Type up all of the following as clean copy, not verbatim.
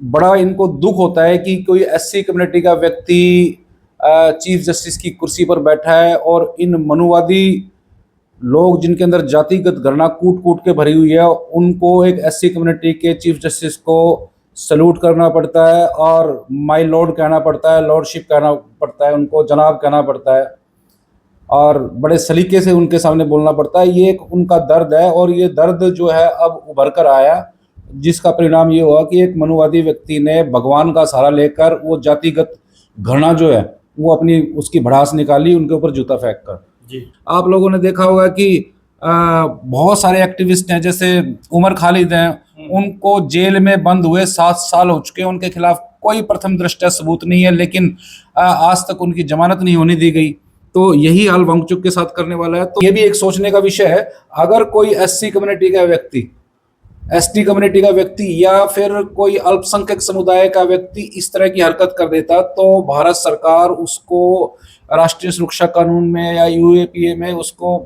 बड़ा इनको दुख होता है कि कोई एससी कम्युनिटी का व्यक्ति चीफ जस्टिस की कुर्सी पर बैठा है और इन मनुवादी लोग जिनके अंदर जातिगत गणना कूट कूट के भरी हुई है, उनको एक एससी कम्युनिटी के चीफ जस्टिस को सल्यूट करना पड़ता है और माय लॉर्ड कहना पड़ता है, लॉर्डशिप कहना पड़ता है, उनको जनाब कहना पड़ता है और बड़े सलीके से उनके सामने बोलना पड़ता है। ये एक उनका दर्द है और ये दर्द जो है अब उभर कर आया, जिसका परिणाम ये हुआ कि एक मनुवादी व्यक्ति ने भगवान का सहारा लेकर वो जातिगत घृणा जो है वो अपनी उसकी भड़ास निकाली उनके ऊपर जूता फेंक कर। जी। आप लोगों ने देखा होगा कि बहुत सारे एक्टिविस्ट हैं, जैसे उमर खालिद हैं, उनको जेल में बंद हुए 7 साल हो चुके हैं, उनके खिलाफ कोई प्रथम दृष्टया सबूत नहीं है, लेकिन आज तक उनकी जमानत नहीं होने दी गई। तो यही हाल वांगचुक के साथ करने वाला है। तो ये भी एक सोचने का विषय है, अगर कोई एससी कम्युनिटी का व्यक्ति, एसटी कम्युनिटी का व्यक्ति या फिर कोई अल्पसंख्यक समुदाय का व्यक्ति इस तरह की हरकत कर देता तो भारत सरकार उसको राष्ट्रीय सुरक्षा कानून में या यूएपीए में उसको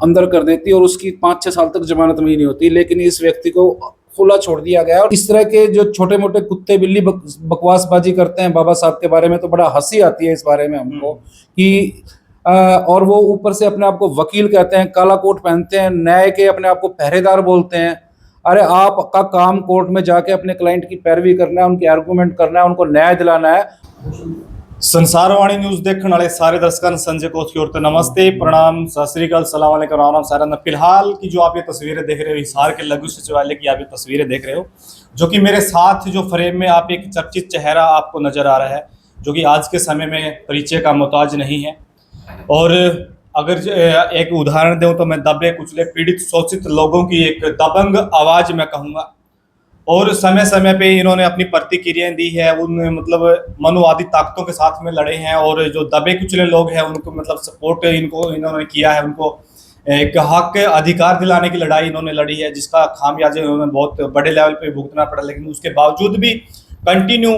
अंदर कर देती और उसकी 5-6 साल तक जमानत में ही नहीं होती। लेकिन इस व्यक्ति को खुला छोड़ दिया गया और इस तरह के जो छोटे मोटे कुत्ते बिल्ली बकवासबाजी करते हैं बाबा साहब के बारे में, तो बड़ा हंसी आती है इस बारे में हमको कि और वो ऊपर से अपने आप को वकील कहते हैं, काला कोट पहनते हैं, न्याय के अपने आप को पहरेदार बोलते हैं। अरे आपका काम कोर्ट में जाके अपने क्लाइंट की पैरवी करना है, उनके आर्गूमेंट करना है, उनको न्याय दिलाना है। संसारवाणी न्यूज देखने वाले सारे दर्शकों संजय कोथ की ओर से नमस्ते, प्रणाम, सत श्री अकाल, सलाम अलैकुम, राम राम सारा। फिलहाल की जो आप ये तस्वीरें देख रहे हो, हिसार के लघु सचिवालय की आप ये तस्वीरें देख रहे हो, जो कि मेरे साथ जो फ्रेम में आप एक चर्चित चेहरा आपको नजर आ रहा है, जो कि आज के समय में परिचय का मोहताज नहीं है। और अगर एक उदाहरण दूं तो मैं दबे कुचले पीड़ित शोषित लोगों की एक दबंग आवाज मैं कहूँगा। और समय समय पे इन्होंने अपनी प्रतिक्रियाएं दी है, उन मतलब मनुवादी ताकतों के साथ में लड़े हैं और जो दबे कुचले लोग हैं उनको मतलब सपोर्ट इन्होंने किया है, उनको एक हक अधिकार दिलाने की लड़ाई इन्होंने लड़ी है, जिसका खामियाजा इन्होंने बहुत बड़े लेवल पे भुगतना पड़ा। लेकिन उसके बावजूद भी कंटिन्यू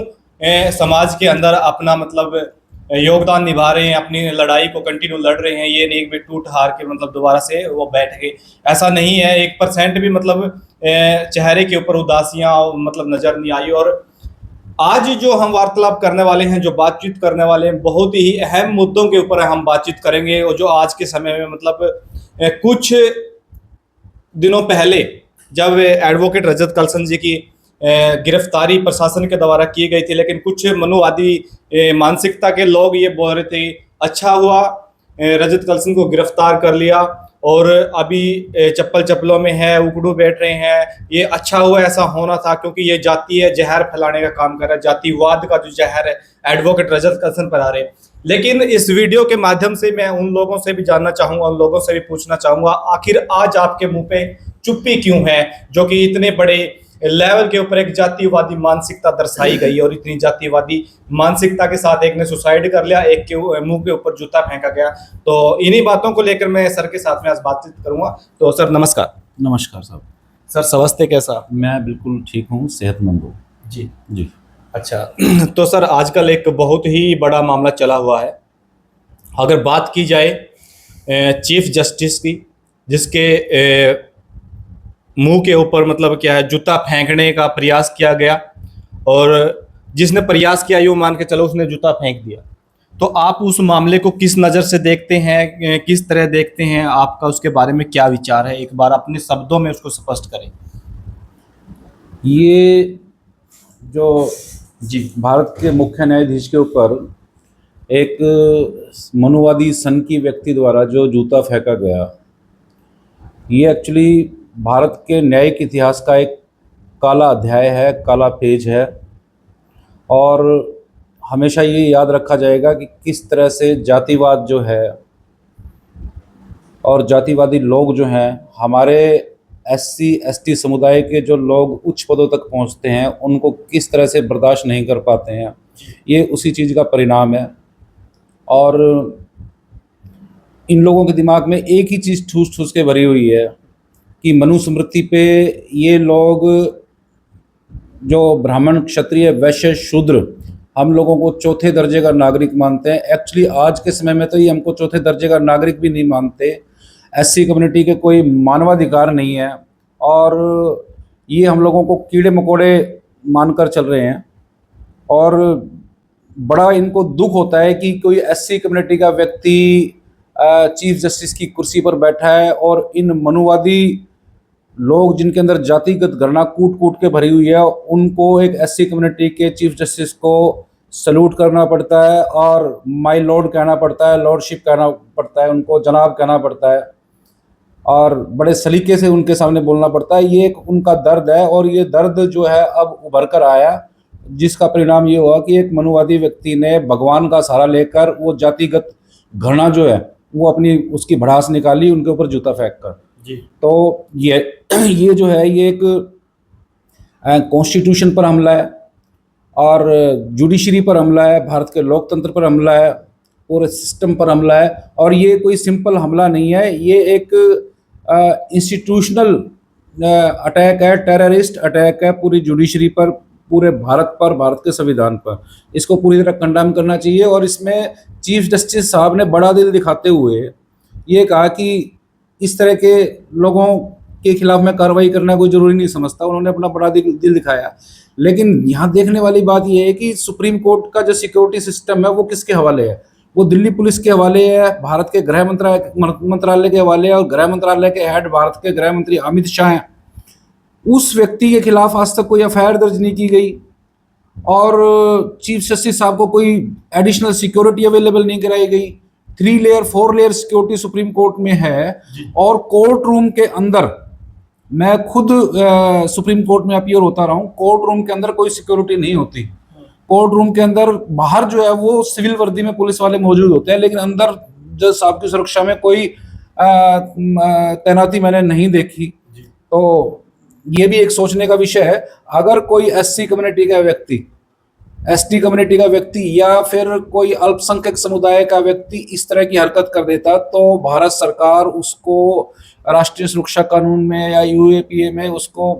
समाज के अंदर अपना मतलब योगदान निभा रहे हैं, अपनी लड़ाई को कंटिन्यू लड़ रहे हैं। ये नहीं एक भी टूट हार के मतलब दोबारा से वो बैठ गए, ऐसा नहीं है। 1% भी मतलब चेहरे के ऊपर उदासियां मतलब नजर नहीं आई। और आज जो हम वार्तालाप करने वाले हैं, जो बातचीत करने वाले हैं, बहुत ही अहम मुद्दों के ऊपर हम बातचीत करेंगे। और जो आज के समय में मतलब कुछ दिनों पहले जब एडवोकेट रजत कलसन जी की गिरफ्तारी प्रशासन के द्वारा की गई थी, लेकिन कुछ मनुवादी मानसिकता के लोग ये बोल रहे थे अच्छा हुआ रजत कलसन को गिरफ्तार कर लिया और अभी चप्पल चप्पलों में है, उकड़ू बैठ रहे हैं, ये अच्छा हुआ, ऐसा होना था, क्योंकि ये जातीय जहर फैलाने का काम कर रहा है, जातिवाद का जो जहर है एडवोकेट रजत कलसन पर आ रहे हैं। लेकिन इस वीडियो के माध्यम से मैं उन लोगों से भी जानना चाहूंगा, उन लोगों से भी पूछना चाहूंगा, आखिर आज आपके मुंह पे चुप्पी क्यों है, जो कि इतने बड़े लेवल के ऊपर एक जातिवादी मानसिकता दर्शाई गई है। और इतनी जातिवादी मानसिकता के साथ एक ने सुसाइड कर लिया, एक के मुंह के ऊपर जूता फेंका गया। तो इन्हीं बातों को लेकर मैं सर के साथ में आज बातचीत करूंगा। तो सर नमस्कार। नमस्कार साहब। सर समझते कैसा? मैं बिल्कुल ठीक हूँ, सेहतमंद हूँ जी जी। अच्छा तो सर आजकल एक बहुत ही बड़ा मामला चला हुआ है। अगर बात की जाए चीफ जस्टिस की, जिसके मुंह के ऊपर मतलब क्या है जूता फेंकने का प्रयास किया गया, और जिसने प्रयास किया यूं मान के चलो उसने जूता फेंक दिया। तो आप उस मामले को किस नज़र से देखते हैं, किस तरह देखते हैं, आपका उसके बारे में क्या विचार है? एक बार अपने शब्दों में उसको स्पष्ट करें। ये जो जी भारत के मुख्य न्यायाधीश के ऊपर एक मनुवादी सन की व्यक्ति द्वारा जो जूता फेंका गया, ये एक्चुअली भारत के न्यायिक इतिहास का एक काला अध्याय है, काला पेज है। और हमेशा ये याद रखा जाएगा कि किस तरह से जातिवाद जो है और जातिवादी लोग जो हैं, हमारे एससी एसटी समुदाय के जो लोग उच्च पदों तक पहुंचते हैं, उनको किस तरह से बर्दाश्त नहीं कर पाते हैं। ये उसी चीज़ का परिणाम है। और इन लोगों के दिमाग में एक ही चीज़ ठूस ठूस के भरी हुई है कि मनुस्मृति पे ये लोग जो ब्राह्मण क्षत्रिय वैश्य शूद्र हम लोगों को चौथे दर्जे का नागरिक मानते हैं। एक्चुअली आज के समय में तो ये हमको चौथे दर्जे का नागरिक भी नहीं मानते। एससी कम्युनिटी के कोई मानवाधिकार नहीं है और ये हम लोगों को कीड़े मकोड़े मानकर चल रहे हैं। और बड़ा इनको दुख होता है कि कोई एससी कम्युनिटी का व्यक्ति चीफ जस्टिस की कुर्सी पर बैठा है और इन मनुवादी लोग जिनके अंदर जातिगत घृणा कूट कूट के भरी हुई है, उनको एक एससी कम्युनिटी के चीफ जस्टिस को सल्यूट करना पड़ता है और माय लॉर्ड कहना पड़ता है, लॉर्डशिप कहना पड़ता है, उनको जनाब कहना पड़ता है और बड़े सलीके से उनके सामने बोलना पड़ता है। ये एक उनका दर्द है और ये दर्द जो है अब उभर कर आया, जिसका परिणाम ये हुआ कि एक मनुवादी व्यक्ति ने भगवान का सहारा लेकर वो जातिगत घृणा जो है वो अपनी उसकी भड़ास निकाली उनके ऊपर जूता फेंक कर। जी। तो ये जो है ये एक कॉन्स्टिट्यूशन पर हमला है और जुडिशरी पर हमला है, भारत के लोकतंत्र पर हमला है, पूरे सिस्टम पर हमला है। और ये कोई सिंपल हमला नहीं है, ये एक इंस्टीट्यूशनल अटैक है, टेररिस्ट अटैक है पूरी जुडिशरी पर, पूरे भारत पर, भारत के संविधान पर। इसको पूरी तरह कंडेम करना चाहिए। और इसमें चीफ जस्टिस साहब ने बड़ा दिल दिखाते हुए ये कहा कि इस तरह के लोगों के खिलाफ मैं कार्रवाई करना कोई ज़रूरी नहीं समझता, उन्होंने अपना बड़ा दिल दिखाया। लेकिन यहाँ देखने वाली बात यह है कि सुप्रीम कोर्ट का जो सिक्योरिटी सिस्टम है वो किसके हवाले है? वो दिल्ली पुलिस के हवाले है, भारत के गृह मंत्रालय के हवाले है और गृह मंत्रालय के हेड भारत के गृह मंत्री अमित शाह हैं। उस व्यक्ति के खिलाफ आज तक कोई एफआईआर दर्ज नहीं की गई और चीफ जस्टिस साहब को कोई एडिशनल सिक्योरिटी अवेलेबल नहीं कराई गई। 3 layer 4 layer security supreme court में है और कोर्ट रूम के अंदर, मैं खुद सुप्रीम कोर्ट में अपीयर होता रहा हूँ, कोर्ट रूम के अंदर कोई सिक्योरिटी नहीं होती। कोर्ट रूम के अंदर बाहर जो है वो सिविल वर्दी में पुलिस वाले मौजूद होते हैं, लेकिन अंदर जज साहब की सुरक्षा में कोई तैनाती मैंने नहीं देखी। तो ये भी एक सोचने का विषय है। अगर कोई एससी कम्युनिटी का व्यक्ति, एसटी कम्युनिटी का व्यक्ति या फिर कोई अल्पसंख्यक समुदाय का व्यक्ति इस तरह की हरकत कर देता तो भारत सरकार उसको राष्ट्रीय सुरक्षा कानून में या यूएपीए में उसको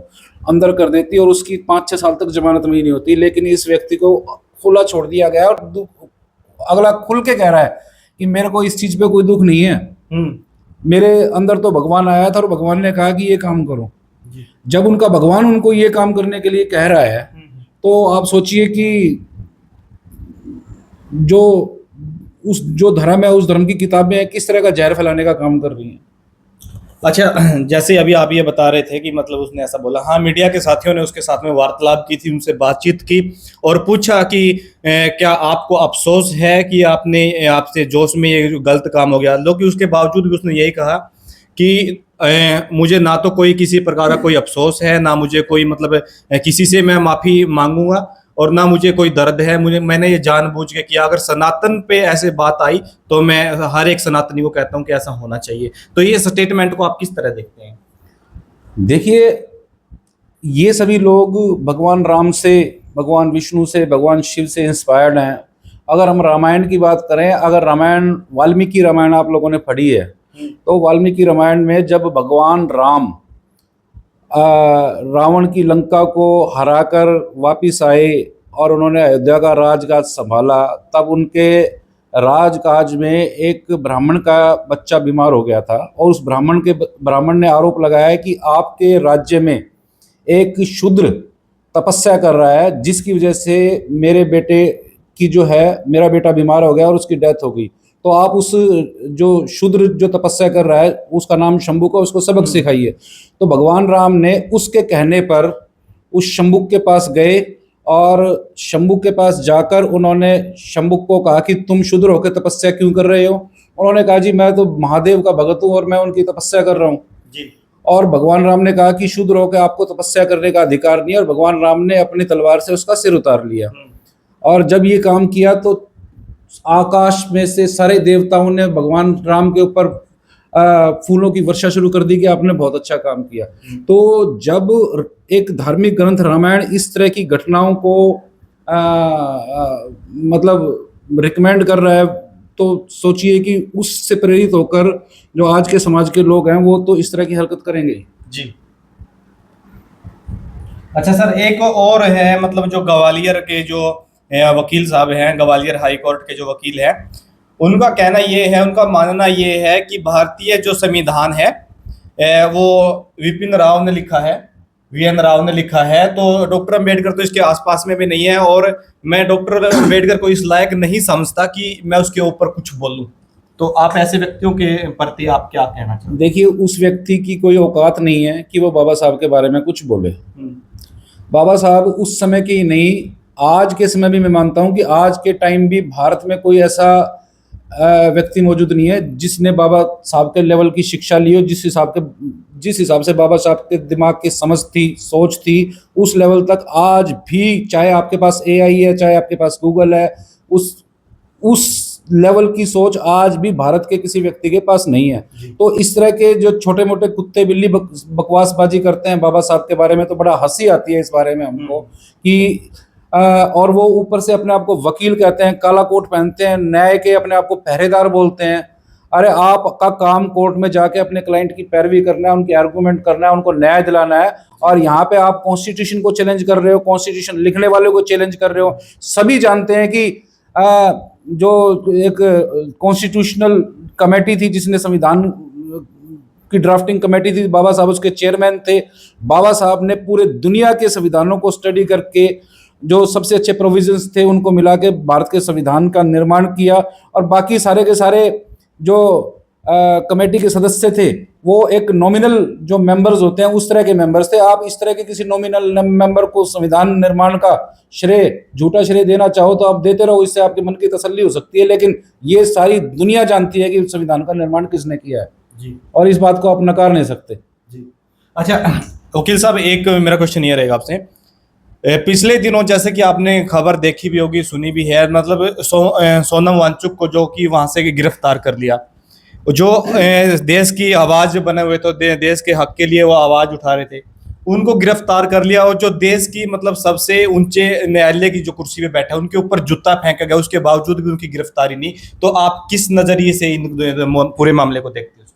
अंदर कर देती और उसकी 5-6 साल तक जमानत में ही नहीं होती। लेकिन इस व्यक्ति को खुला छोड़ दिया गया और अगला खुल के कह रहा है कि मेरे को इस चीज पे कोई दुख नहीं है, मेरे अंदर तो भगवान आया था और भगवान ने कहा कि ये काम करो। जब उनका भगवान उनको ये काम करने के लिए कह रहा है तो आप सोचिए कि जो धर्म है उस धर्म की किताबें किस तरह का जहर फैलाने का काम कर रही हैं। अच्छा, जैसे अभी आप ये बता रहे थे कि मतलब उसने ऐसा बोला, हाँ, मीडिया के साथियों ने उसके साथ में वार्तालाप की थी, उनसे बातचीत की और पूछा कि क्या आपको अफसोस है कि आपसे जोश में ये गलत काम हो गया। लेकिन उसके बावजूद भी उसने यही कहा कि मुझे ना तो कोई किसी प्रकार का कोई अफसोस है, ना मुझे कोई मतलब किसी से मैं माफ़ी मांगूंगा और ना मुझे कोई दर्द है। मैंने ये जानबूझ के किया। अगर सनातन पे ऐसे बात आई तो मैं हर एक सनातनी को कहता हूँ कि ऐसा होना चाहिए। तो ये स्टेटमेंट को आप किस तरह देखते हैं? देखिए, ये सभी लोग भगवान राम से, भगवान विष्णु से, भगवान शिव से इंस्पायर्ड हैं। अगर हम रामायण की बात करें, अगर रामायण, वाल्मीकि रामायण आप लोगों ने पढ़ी है तो वाल्मीकि रामायण में जब भगवान राम रावण की लंका को हराकर वापिस आए और उन्होंने अयोध्या का राजकाज संभाला, तब उनके राजकाज में एक ब्राह्मण का बच्चा बीमार हो गया था और उस ब्राह्मण ने आरोप लगाया कि आपके राज्य में एक शूद्र तपस्या कर रहा है, जिसकी वजह से मेरे बेटे की जो है, मेरा बेटा बीमार हो गया और उसकी डेथ हो गई। तो आप उस जो शूद्र जो तपस्या कर रहा है उसका नाम शंभु का, उसको सबक सिखाइए। तो भगवान राम ने उसके कहने पर उस शंभु के पास गए और शंभु के पास जाकर उन्होंने शंभु को कहा कि तुम शूद्र होकर तपस्या क्यों कर रहे हो? उन्होंने कहा जी मैं तो महादेव का भगत हूँ और मैं उनकी तपस्या कर रहा हूँ जी। और भगवान राम ने कहा कि शूद्र होकर आपको तपस्या करने का अधिकार नहीं है और भगवान राम ने अपनी तलवार से उसका सिर उतार लिया। और जब ये काम किया तो आकाश में से सारे देवताओं ने भगवान राम के ऊपर फूलों की वर्षा शुरू कर दी कि आपने बहुत अच्छा काम किया। तो जब एक धार्मिक ग्रंथ रामायण इस तरह की घटनाओं को मतलब रिकमेंड कर रहा है तो सोचिए कि उससे प्रेरित होकर जो आज के समाज के लोग हैं वो तो इस तरह की हरकत करेंगे जी। अच्छा सर, एक और है, मतलब जो ग्वालियर के जो वकील साहब हैं, ग्वालियर हाई कोर्ट के जो वकील हैं, उनका कहना ये है, उनका मानना ये है कि भारतीय जो संविधान है वो विपिन राव ने लिखा है VN राव ने लिखा है। तो डॉक्टर अम्बेडकर तो इसके आसपास में भी नहीं है, और मैं डॉक्टर अम्बेडकर को इस लायक नहीं समझता कि मैं उसके ऊपर कुछ बोलूं। तो आप ऐसे व्यक्तियों के प्रति आप क्या कहना चाहते देखिए, उस व्यक्ति की कोई औकात नहीं है कि वो बाबा साहब के बारे में कुछ बोले। हैं? बाबा साहब उस समय की नहीं, आज के समय भी मैं मानता हूं कि आज के टाइम भी भारत में कोई ऐसा व्यक्ति मौजूद नहीं है जिसने बाबा साहब के लेवल की शिक्षा ली हो। जिस हिसाब से बाबा साहब के दिमाग की समझ थी, सोच थी, उस लेवल तक आज भी, चाहे आपके पास AI है, चाहे आपके पास गूगल है, उस लेवल की सोच आज भी भारत के किसी व्यक्ति के पास नहीं है। तो इस तरह के जो छोटे मोटे कुत्ते बिल्ली बकवासबाजी करते हैं बाबा साहब के बारे में, तो बड़ा हंसी आती है इस बारे में हमको कि और वो ऊपर से अपने आप को वकील कहते हैं, काला कोट पहनते हैं, न्याय के अपने आप को पहरेदार बोलते हैं। अरे आपका काम कोर्ट में जाके अपने क्लाइंट की पैरवी करना है, उनके आर्गूमेंट करना है, उनको न्याय दिलाना है, और यहाँ पे आप कॉन्स्टिट्यूशन को चैलेंज कर रहे हो, कॉन्स्टिट्यूशन लिखने वाले को चैलेंज कर रहे हो। सभी जानते हैं कि जो एक कॉन्स्टिट्यूशनल कमेटी थी जिसने संविधान की ड्राफ्टिंग कमेटी थी, बाबा साहब उसके चेयरमैन थे। बाबा साहब ने पूरे दुनिया के संविधानों को स्टडी करके जो सबसे अच्छे प्रोविजंस थे उनको मिला के भारत के संविधान का निर्माण किया, और बाकी सारे के सारे जो कमेटी के सदस्य थे वो एक नॉमिनल जो मेंबर्स होते हैं उस तरह के मेंबर्स थे। आप इस तरह के किसी नॉमिनल मेंबर को संविधान निर्माण का श्रेय, झूठा श्रेय देना चाहो तो आप देते रहो, इससे आपके मन की तसल्ली हो सकती है, लेकिन ये सारी दुनिया जानती है कि संविधान का निर्माण किसने किया है जी, और इस बात को आप नकार नहीं सकते जी। अच्छा वकील साहब, एक मेरा क्वेश्चन ये रहेगा आपसे। पिछले दिनों जैसे कि आपने खबर देखी भी होगी, सुनी भी है, मतलब सोनम वांगचुक को जो कि वहां से गिरफ्तार कर लिया, जो देश की आवाज बने हुए तो देश के हक के लिए वो आवाज उठा रहे थे, उनको गिरफ्तार कर लिया। और जो देश की मतलब सबसे ऊंचे न्यायालय की जो कुर्सी पे बैठा उनके ऊपर जूता फेंका गया, उसके बावजूद भी उनकी गिरफ्तारी नहीं। तो आप किस नजरिए से इन पूरे मामले को देखते हैं?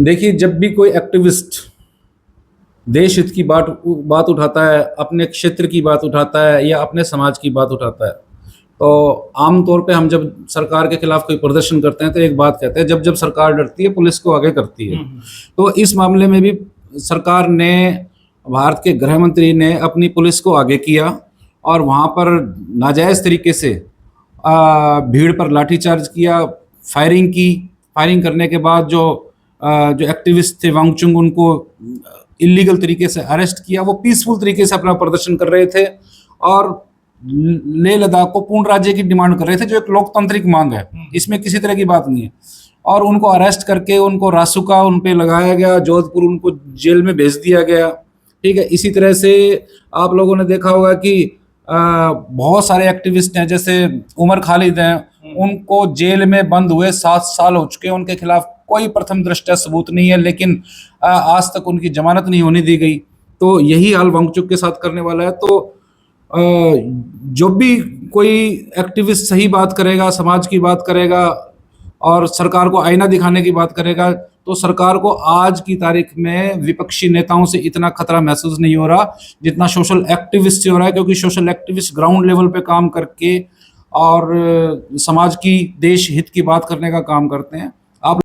देखिए, जब भी कोई एक्टिविस्ट देश हित की बात उठाता है, अपने क्षेत्र की बात उठाता है या अपने समाज की बात उठाता है, तो आमतौर पे हम जब सरकार के खिलाफ कोई प्रदर्शन करते हैं तो एक बात कहते हैं, जब जब सरकार डरती है पुलिस को आगे करती है। तो इस मामले में भी सरकार ने, भारत के गृह मंत्री ने अपनी पुलिस को आगे किया और वहाँ पर नाजायज़ तरीके से भीड़ पर लाठीचार्ज किया, फायरिंग की। फायरिंग करने के बाद जो एक्टिविस्ट थे वांगचुक, उनको इलीगल तरीके से अरेस्ट किया। वो पीसफुल तरीके से अपना प्रदर्शन कर रहे थे और लेह लद्दाख को पूर्ण राज्य की डिमांड कर रहे थे, जो एक लोकतांत्रिक मांग है, इसमें किसी तरह की बात नहीं है। और उनको अरेस्ट करके उनको रासुका उन पे लगाया गया, जोधपुर उनको जेल में भेज दिया गया। ठीक है, इसी तरह से आप लोगों ने देखा होगा कि बहुत सारे एक्टिविस्ट हैं, जैसे उमर खालिद हैं, उनको जेल में बंद हुए 7 साल हो चुके हैं, उनके खिलाफ कोई प्रथम दृष्टया सबूत नहीं है, लेकिन आज तक उनकी जमानत नहीं होने दी गई। तो यही हाल वांगचुक के साथ करने वाला है। तो जो भी कोई एक्टिविस्ट सही बात करेगा, समाज की बात करेगा और सरकार को आईना दिखाने की बात करेगा, तो सरकार को आज की तारीख में विपक्षी नेताओं से इतना खतरा महसूस नहीं हो रहा जितना सोशल एक्टिविस्ट से हो रहा है, क्योंकि सोशल एक्टिविस्ट ग्राउंड लेवल पे काम करके और समाज की, देश हित की बात करने का काम करते हैं।